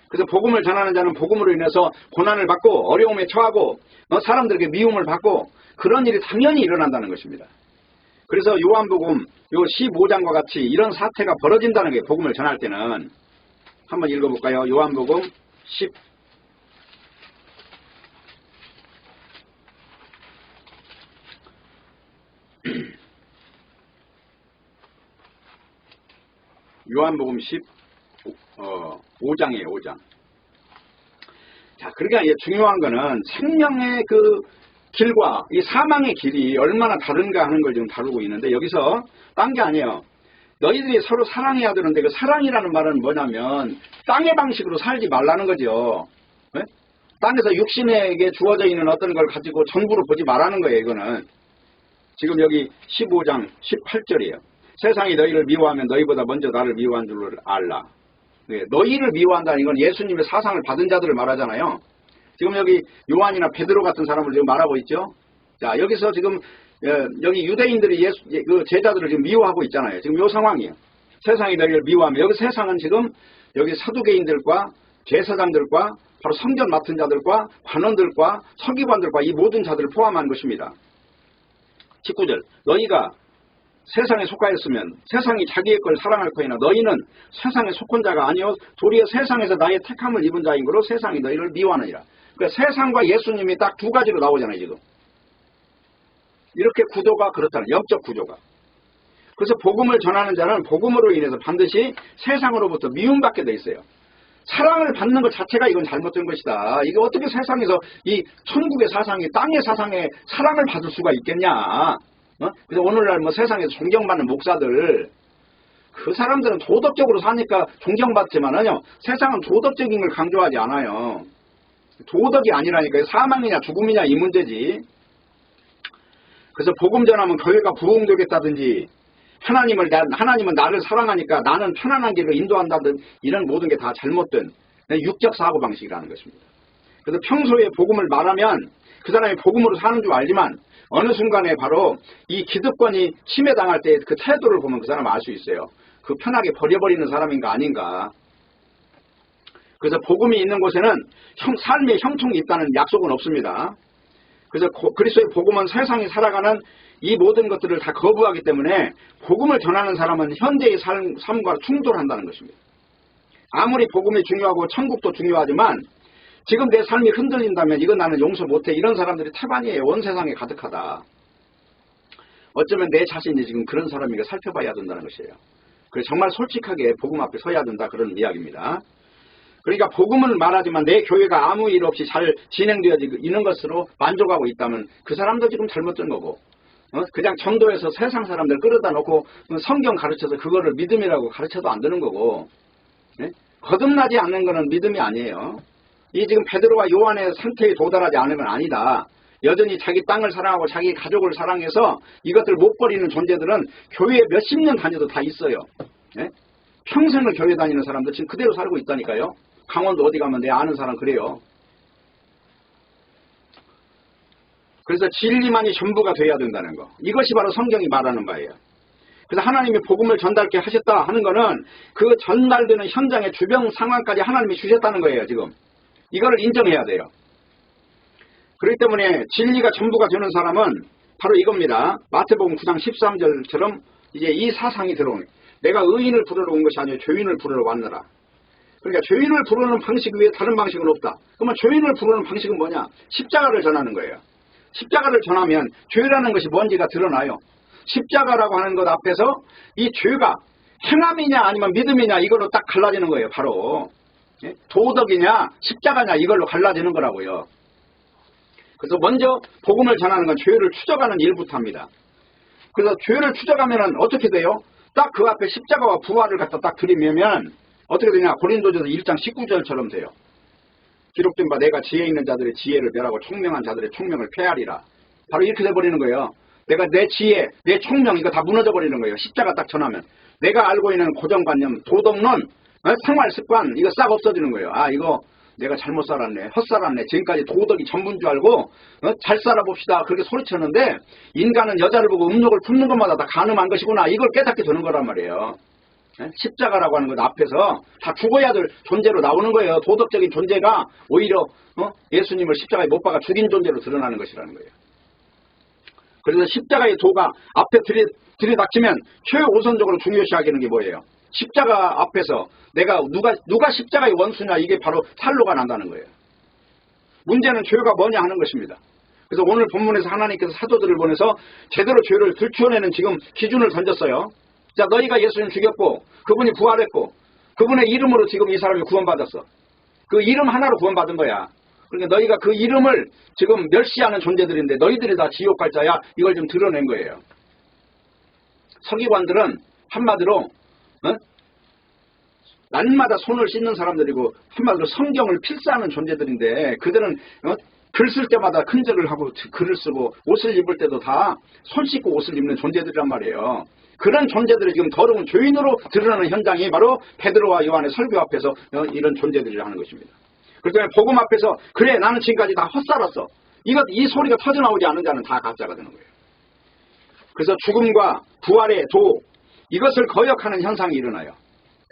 그래서 복음을 전하는 자는 복음으로 인해서 고난을 받고 어려움에 처하고 사람들에게 미움을 받고 그런 일이 당연히 일어난다는 것입니다. 그래서 요한복음 요 15장과 같이 이런 사태가 벌어진다는 게 복음을 전할 때는 한번 읽어볼까요? 요한복음 10 요한복음 5장이에요. 5장. 자, 그러니까 이제 중요한 거는 생명의 그 길과 이 사망의 길이 얼마나 다른가 하는 걸 지금 다루고 있는데 여기서 딴 게 아니에요. 너희들이 서로 사랑해야 되는데 그 사랑이라는 말은 뭐냐면 땅의 방식으로 살지 말라는 거죠. 네? 땅에서 육신에게 주어져 있는 어떤 걸 가지고 전부로 보지 말라는 거예요. 이거는. 지금 여기 15장 18절이에요. 세상이 너희를 미워하면 너희보다 먼저 나를 미워한 줄을 알라. 네, 너희를 미워한다는 건 예수님의 사상을 받은 자들을 말하잖아요. 지금 여기 요한이나 베드로 같은 사람을 지금 말하고 있죠. 자, 여기서 지금 여기 유대인들이 그 제자들을 지금 미워하고 있잖아요. 지금 요 상황이에요. 세상이 너희를 미워하면 여기 세상은 지금 여기 사두개인들과 제사장들과 바로 성전 맡은 자들과 관원들과 서기관들과 이 모든 자들을 포함한 것입니다. 19절 너희가 세상에 속하였으면 세상이 자기의 걸 사랑할 거이나 너희는 세상에 속한 자가 아니요 도리어 세상에서 나의 택함을 입은 자인 거로 세상이 너희를 미워하느니라. 그러니까 세상과 예수님이 딱 두 가지로 나오잖아요. 지금 이렇게 구도가 그렇다는 영적 구조가. 그래서 복음을 전하는 자는 복음으로 인해서 반드시 세상으로부터 미움받게 돼 있어요. 사랑을 받는 것 자체가 이건 잘못된 것이다. 이게 어떻게 세상에서 이 천국의 사상이 땅의 사상에 사랑을 받을 수가 있겠냐. 그래서 오늘날 뭐 세상에서 존경받는 목사들 그 사람들은 도덕적으로 사니까 존경받지만은요 세상은 도덕적인 걸 강조하지 않아요. 도덕이 아니라니까요. 사망이냐 죽음이냐 이 문제지. 그래서 복음 전하면 교회가 부흥되겠다든지 하나님은 나를 사랑하니까 나는 편안한 길로 인도한다든 이런 모든 게 다 잘못된 육적 사고방식이라는 것입니다. 그래서 평소에 복음을 말하면 그 사람이 복음으로 사는 줄 알지만 어느 순간에 바로 이 기득권이 침해당할 때 그 태도를 보면 그 사람 알 수 있어요. 그 편하게 버려버리는 사람인가 아닌가. 그래서 복음이 있는 곳에는 삶의 형통이 있다는 약속은 없습니다. 그래서 그리스도의 복음은 세상이 살아가는 이 모든 것들을 다 거부하기 때문에 복음을 전하는 사람은 현재의 삶과 충돌한다는 것입니다. 아무리 복음이 중요하고 천국도 중요하지만 지금 내 삶이 흔들린다면 이건 나는 용서 못해. 이런 사람들이 태반이에요. 온 세상에 가득하다. 어쩌면 내 자신이 지금 그런 사람인가 살펴봐야 된다는 것이에요. 그래서 정말 솔직하게 복음 앞에 서야 된다. 그런 이야기입니다. 그러니까 복음을 말하지만 내 교회가 아무 일 없이 잘 진행되어지고 있는 것으로 만족하고 있다면 그 사람도 지금 잘못된 거고 그냥 전도해서 세상 사람들 끌어다 놓고 성경 가르쳐서 그거를 믿음이라고 가르쳐도 안 되는 거고 거듭나지 않는 거는 믿음이 아니에요. 이 지금 베드로와 요한의 상태에 도달하지 않은 건 아니다. 여전히 자기 땅을 사랑하고 자기 가족을 사랑해서 이것들 못 버리는 존재들은 교회에 몇십 년 다녀도 다 있어요. 평생을 교회 다니는 사람들 지금 그대로 살고 있다니까요. 강원도 어디 가면 내 아는 사람 그래요. 그래서 진리만이 전부가 돼야 된다는 거. 이것이 바로 성경이 말하는 바예요. 그래서 하나님이 복음을 전달케 하셨다 하는 거는 그 전달되는 현장의 주변 상황까지 하나님이 주셨다는 거예요. 지금. 이거를 인정해야 돼요. 그렇기 때문에 진리가 전부가 되는 사람은 바로 이겁니다. 마태복음 9장 13절처럼 이제 이 사상이 들어오는 내가 의인을 부르러 온 것이 아니라 죄인을 부르러 왔느라. 그러니까 죄인을 부르는 방식 외에 다른 방식은 없다. 그러면 죄인을 부르는 방식은 뭐냐? 십자가를 전하는 거예요. 십자가를 전하면 죄라는 것이 뭔지가 드러나요. 십자가라고 하는 것 앞에서 이 죄가 행함이냐 아니면 믿음이냐 이걸로 딱 갈라지는 거예요. 바로 도덕이냐 십자가냐 이걸로 갈라지는 거라고요. 그래서 먼저 복음을 전하는 건 죄를 추적하는 일부터 합니다. 그래서 죄를 추적하면 어떻게 돼요? 딱 그 앞에 십자가와 부활을 갖다 딱 들이면 어떻게 되냐? 고린도전서 1장 19절처럼 돼요. 기록된 바 내가 지혜 있는 자들의 지혜를 멸하고 총명한 자들의 총명을 폐하리라. 바로 이렇게 돼버리는 거예요. 내가 내 지혜, 내 총명 이거 다 무너져 버리는 거예요. 십자가 딱 전하면. 내가 알고 있는 고정관념, 도덕론, 생활습관 이거 싹 없어지는 거예요. 아 이거 내가 잘못 살았네, 헛살았네, 지금까지 도덕이 전부인 줄 알고 잘 살아봅시다 그렇게 소리쳤는데 인간은 여자를 보고 음욕을 품는 것마다 다 가늠한 것이구나 이걸 깨닫게 되는 거란 말이에요. 십자가라고 하는 것 앞에서 다 죽어야 될 존재로 나오는 거예요. 도덕적인 존재가 오히려 예수님을 십자가에 못 박아 죽인 존재로 드러나는 것이라는 거예요. 그래서 십자가의 도가 앞에 들이닥치면 최우선적으로 중요시 하기는 게 뭐예요? 십자가 앞에서 내가 누가 십자가의 원수냐 이게 바로 탄로가 난다는 거예요. 문제는 죄가 뭐냐 하는 것입니다. 그래서 오늘 본문에서 하나님께서 사도들을 보내서 제대로 죄를 들추어내는 지금 기준을 던졌어요. 자, 너희가 예수님 죽였고 그분이 부활했고 그분의 이름으로 지금 이 사람이 구원받았어. 그 이름 하나로 구원받은 거야. 그러니까 너희가 그 이름을 지금 멸시하는 존재들인데 너희들이 다 지옥 갈 자야 이걸 좀 드러낸 거예요. 서기관들은 한마디로 날마다 손을 씻는 사람들이고 한마디로 성경을 필사하는 존재들인데 그들은 글 쓸 때마다 큰절을 하고 글을 쓰고 옷을 입을 때도 다 손 씻고 옷을 입는 존재들이란 말이에요. 그런 존재들이 지금 더러운 죄인으로 드러나는 현장이 바로 베드로와 요한의 설교 앞에서 이런 존재들이라 하는 것입니다. 그렇기 때문에 복음 앞에서 그래 나는 지금까지 다 헛살았어. 이 소리가 터져나오지 않은 자는 다 가짜가 되는 거예요. 그래서 죽음과 부활의 도 이것을 거역하는 현상이 일어나요.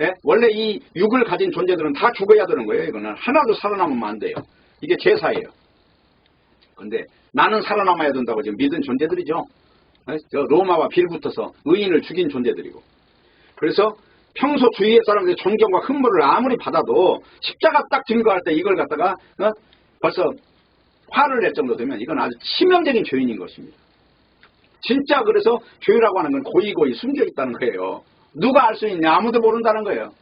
예? 원래 이 육을 가진 존재들은 다 죽어야 되는 거예요. 이거는 하나도 살아남으면 안 돼요. 이게 제사예요. 그런데 나는 살아남아야 된다고 지금 믿은 존재들이죠. 저 로마와 빌붙어서 의인을 죽인 존재들이고. 그래서 평소 주위의 사람들의 존경과 흠모를 아무리 받아도 십자가 딱 증거할 때 이걸 갖다가 벌써 화를 낼 정도 되면 이건 아주 치명적인 죄인인 것입니다. 진짜 그래서 죄라고 하는 건 고이고이 숨겨 있다는 거예요. 누가 알 수 있냐? 아무도 모른다는 거예요.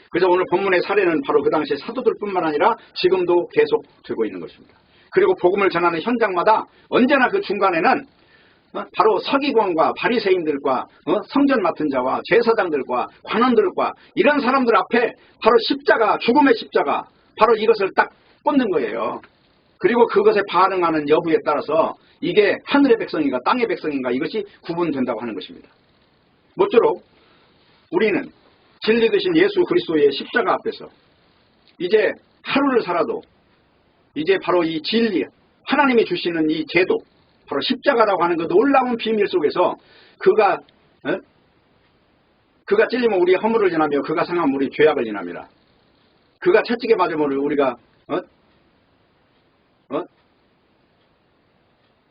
그래서 오늘 본문의 사례는 바로 그 당시에 사도들뿐만 아니라 지금도 계속 되고 있는 것입니다. 그리고 복음을 전하는 현장마다 언제나 그 중간에는 바로 서기관과 바리새인들과 성전 맡은 자와 제사장들과 관원들과 이런 사람들 앞에 바로 십자가, 죽음의 십자가 바로 이것을 딱 꽂는 거예요. 그리고 그것에 반응하는 여부에 따라서 이게 하늘의 백성인가 땅의 백성인가 이것이 구분된다고 하는 것입니다. 모쪼록 우리는 진리 되신 예수 그리스도의 십자가 앞에서 이제 하루를 살아도 이제 바로 이 진리, 하나님이 주시는 이 제도, 바로 십자가라고 하는 그 놀라운 비밀 속에서 그가 찔리면 우리의 허물을 지나며 그가 상하면 우리 죄악을 지납니다. 그가 채찍에 맞으면 우리가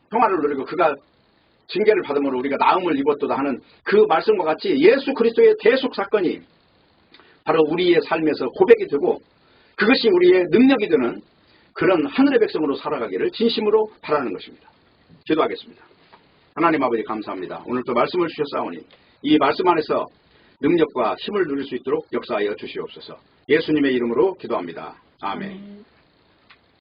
평화를 누리고 그가 징계를 받으므로 우리가 나음을 입었도다 하는 그 말씀과 같이 예수 그리스도의 대속 사건이 바로 우리의 삶에서 고백이 되고 그것이 우리의 능력이 되는 그런 하늘의 백성으로 살아가기를 진심으로 바라는 것입니다. 기도하겠습니다. 하나님 아버지 감사합니다. 오늘 또 말씀을 주셨사오니 이 말씀 안에서 능력과 힘을 누릴 수 있도록 역사하여 주시옵소서. 예수님의 이름으로 기도합니다. 아멘.